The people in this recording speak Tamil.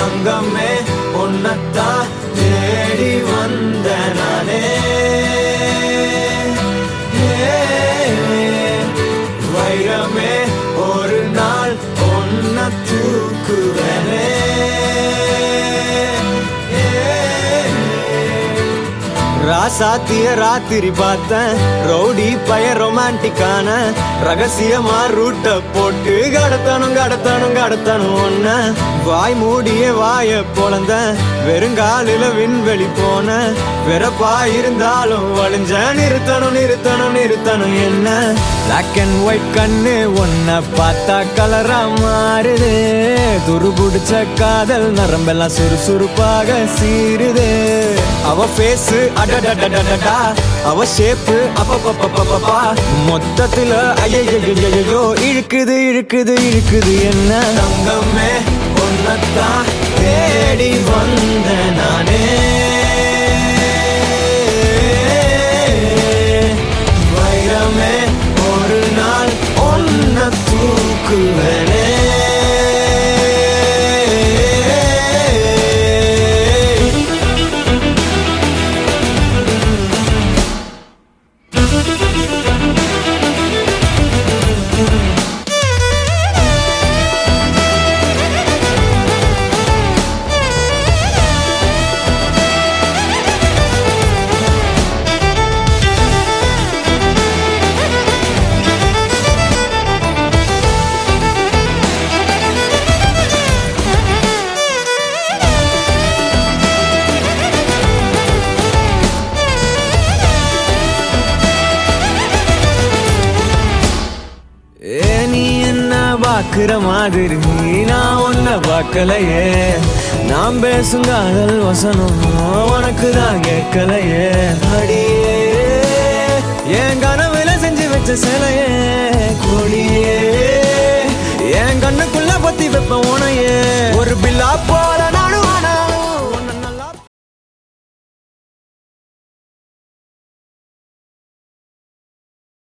தங்கமே உன்னத்தான் தேடி வந்த நானே வைரமே ஒரு நாள் ஒன்ன தூக்குவனே ராசாத்திய ராத்திரி பார்த்தேன் ரவுடி பய ரொமான்டிக்கான ரகசியமா ரூட்ட போட்டு கடத்தணும் ஒன்ன வாய் மூடிய வாய பொழந்த வெறுங்காலில விண்வெளி போன வெறப்பா இருந்தாலும் வழிஞ்ச நிறுத்தணும் என்ன பிளாக் அண்ட் ஒயிட் கண்ணு ஒன்ன பார்த்தா கலரா மாறுது துருபுடிச்ச காதல் நரம்பெல்லாம் சுறுசுறுப்பாக சீருது அவ பேசு அடடடடடடா அவ ஷேப்பு அப்பப்பப்பப்பப்பா மொத்தத்துல ஐயோ இழுக்குது என்ன தங்கமே ஒன்னத்தான் தேடி வந்த நானே வைரமே ஒரு நாள் ஒன்ன தூக்குவனே பாக்குற மாதிரி நான் ஒன்ன பார்க்கலையே நாம் பேசும் காதல் வசனம் உனக்கு தான் கேட்கலையே அடியே என் கனவுல செஞ்சு வச்ச சிலையே